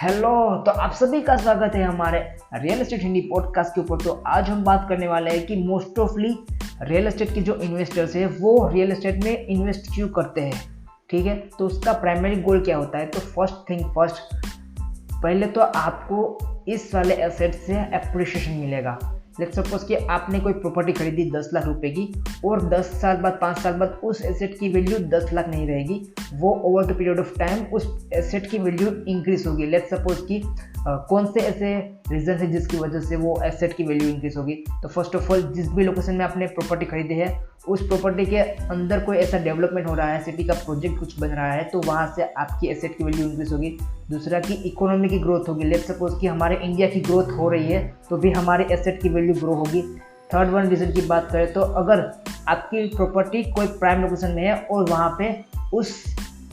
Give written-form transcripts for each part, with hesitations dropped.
Hello. तो आप सभी का स्वागत है हमारे रियल एस्टेट हिंदी पॉडकास्ट के ऊपर। तो आज हम बात करने वाले हैं कि मोस्ट ऑफली रियल एस्टेट के जो इन्वेस्टर्स हैं वो रियल एस्टेट में इन्वेस्ट क्यों करते हैं। ठीक है, तो उसका प्राइमरी गोल क्या होता है। तो फर्स्ट थिंग फर्स्ट, पहले तो आपको इस वाले एसेट से एप्रिसिएशन मिलेगा। लेट्स सपोज कि आपने कोई प्रॉपर्टी खरीदी 10 लाख रुपए की और 10 साल बाद 5 साल बाद उस एसेट की वैल्यू 10 लाख नहीं रहेगी, वो over the period of time उस एसेट की वैल्यू इंक्रीज होगी। लेट्स सपोज कि कौन से ऐसे रीजन है जिसकी वजह से वो एसेट की वैल्यू इंक्रीज होगी। तो फर्स्ट ऑफ ऑल, जिस भी लोकेशन में आपने प्रॉपर्टी खरीदी है उस प्रॉपर्टी के अंदर कोई ऐसा डेवलपमेंट हो रहा है, सिटी का प्रोजेक्ट कुछ बन रहा है, तो वहाँ से आपकी एसेट की वैल्यू इंक्रीज होगी। दूसरा कि इकोनॉमी की ग्रोथ होगी। लेट्स सपोज कि हमारे इंडिया की ग्रोथ हो रही है तो भी हमारे एसेट की वैल्यू ग्रो होगी। थर्ड वन रीज़न की बात करें तो अगर आपकी प्रॉपर्टी कोई प्राइम लोकेशन में है और वहाँ पे उस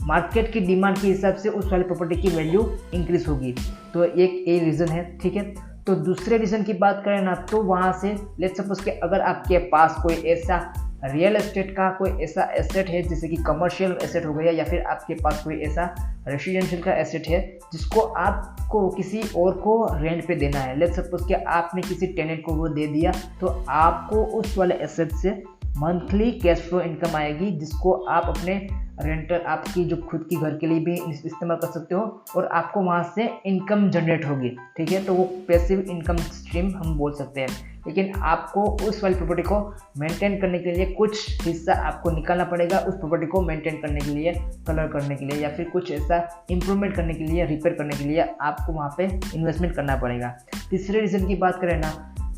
मार्केट की डिमांड के हिसाब से उस वाली प्रॉपर्टी की वैल्यू इंक्रीज होगी, तो एक ये रीज़न है। ठीक है, तो दूसरे रीज़न की बात करें ना, तो वहाँ से लेट्स सपोज कि अगर आपके पास कोई ऐसा रियल एस्टेट का कोई ऐसा एसेट है जैसे कि कमर्शियल एसेट हो गया, या फिर आपके पास कोई ऐसा रेसिडेंशियल का एसेट है जिसको आपको किसी और को रेंट पे देना है। लेट्स सपोज कि आपने किसी टेनेंट को वो दे दिया, तो आपको उस वाले एसेट से मंथली कैश फ्लो इनकम आएगी, जिसको आप अपने रेंटल आपकी जो खुद की घर के लिए भी इस्तेमाल कर सकते हो और आपको वहाँ से इनकम जनरेट होगी। ठीक है, तो वो पैसिव इनकम स्ट्रीम हम बोल सकते हैं। लेकिन आपको उस वाली प्रॉपर्टी को मेंटेन करने के लिए कुछ हिस्सा आपको निकालना पड़ेगा, उस प्रॉपर्टी को मेंटेन करने के लिए, कलर करने के लिए, या फिर कुछ ऐसा इंप्रूवमेंट करने के लिए, रिपेयर करने के लिए आपको वहाँ पे इन्वेस्टमेंट करना पड़ेगा। तीसरे रीज़न की बात करें ना,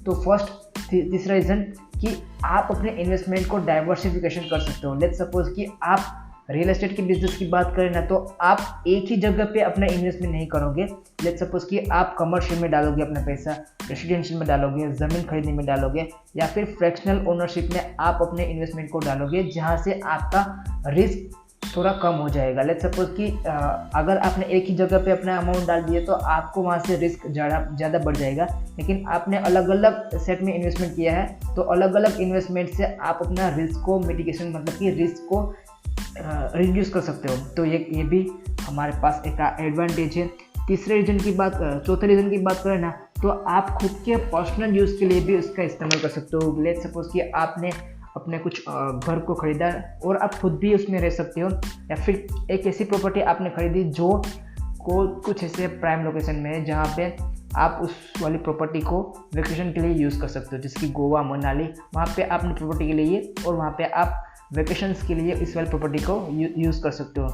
तो तीसरा रीज़न कि आप अपने इन्वेस्टमेंट को डाइवर्सिफिकेशन कर सकते हो। लेट्स सपोज कि आप रियल एस्टेट के बिजनेस की बात करें ना, तो आप एक ही जगह पे अपना इन्वेस्टमेंट नहीं करोगे। लेट्स सपोज कि आप कमर्शियल में डालोगे अपना पैसा, रेसिडेंशियल में डालोगे, ज़मीन खरीदने में डालोगे, या फिर फ्रैक्शनल ओनरशिप में आप अपने इन्वेस्टमेंट को डालोगे, जहाँ से आपका रिस्क थोड़ा कम हो जाएगा। लेट्स सपोज कि अगर आपने एक ही जगह पे अपना अमाउंट डाल दिया तो आपको वहाँ से रिस्क ज़्यादा बढ़ जाएगा। लेकिन आपने अलग अलग सेट में इन्वेस्टमेंट किया है, तो अलग अलग इन्वेस्टमेंट से आप अपना रिस्क को मिटिगेशन, मतलब कि रिस्क को रिड्यूस कर सकते हो। तो ये भी हमारे पास एक एडवांटेज है। चौथे रीज़न की बात करें ना, तो आप खुद के पर्सनल यूज़ के लिए भी उसका इस्तेमाल कर सकते हो। लेट्स सपोज कि आपने अपने कुछ घर को खरीदा और आप खुद भी उसमें रह सकते हो, या फिर एक ऐसी प्रॉपर्टी आपने खरीदी जो कुछ ऐसे प्राइम लोकेशन में है जहाँ पे आप उस वाली प्रॉपर्टी को वेकेशन के लिए यूज़ कर सकते हो, जैसे कि गोवा, मनाली, वहाँ पे आपने प्रॉपर्टी के लिए और वहाँ पे आप वेकेशंस के लिए इस वाली प्रॉपर्टी को यूज़ कर सकते हो।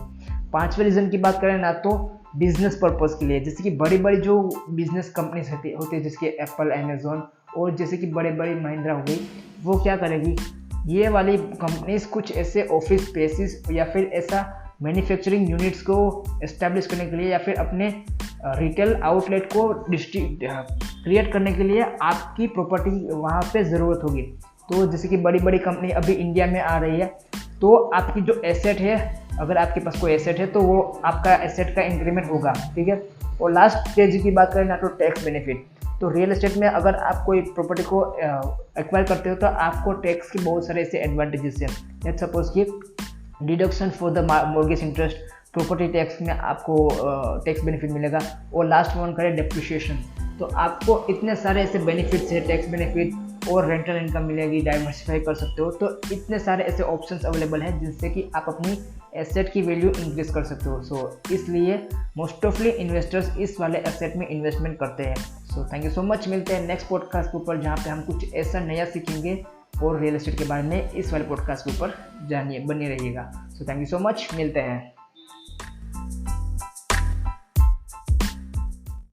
पांचवें रीज़न की बात करें ना, तो बिजनेस पर्पज़ के लिए, जैसे कि बड़ी बड़ी जो बिजनेस कंपनीज होती है जैसे एप्पल, अमेजोन, और जैसे कि बड़े बड़ी महिंद्रा हो गई, वो क्या करेगी, ये वाली कंपनीज कुछ ऐसे ऑफिस स्पेसिस या फिर ऐसा मैन्युफैक्चरिंग यूनिट्स को एस्टेब्लिश करने के लिए, या फिर अपने रिटेल आउटलेट को क्रिएट करने के लिए आपकी प्रॉपर्टी वहाँ पे ज़रूरत होगी। तो जैसे कि बड़ी बड़ी कंपनी अभी इंडिया में आ रही है, तो आपकी जो एसेट है, अगर आपके पास कोई एसेट है तो वो आपका एसेट का इंक्रीमेंट होगा। ठीक है, और लास्ट स्टेज की बात करें ना, तो टैक्स बेनिफिट। तो रियल एस्टेट में अगर आप कोई प्रॉपर्टी को एक्वायर करते हो तो आपको टैक्स के बहुत सारे ऐसे एडवांटेजेस हैं। लेट्स सपोज कि deduction for the mortgage interest, property tax में आपको टैक्स बेनिफिट मिलेगा। और लास्ट वन करें डेप्रिसिएशन, तो आपको इतने सारे ऐसे बेनिफिट्स है, टैक्स बेनिफिट और रेंटल इनकम मिलेगी, डाइवर्सिफाई कर सकते हो। तो इतने सारे ऐसे ऑप्शंस अवेलेबल हैं जिससे कि आप अपनी एसेट की वैल्यू इंक्रीज कर सकते हो। सो इसलिए मोस्ट ऑफली इन्वेस्टर्स इस वाले एसेट में इन्वेस्टमेंट करते हैं। So thank you so much. मिलते हैं नेक्स्ट पॉडकास्ट के ऊपर, जहाँ पे हम कुछ ऐसा नया सीखेंगे और रियल एस्टेट के बारे में इस वाले पॉडकास्ट के ऊपर जानिए, बने रहिएगा। So thank you so much, मिलते हैं।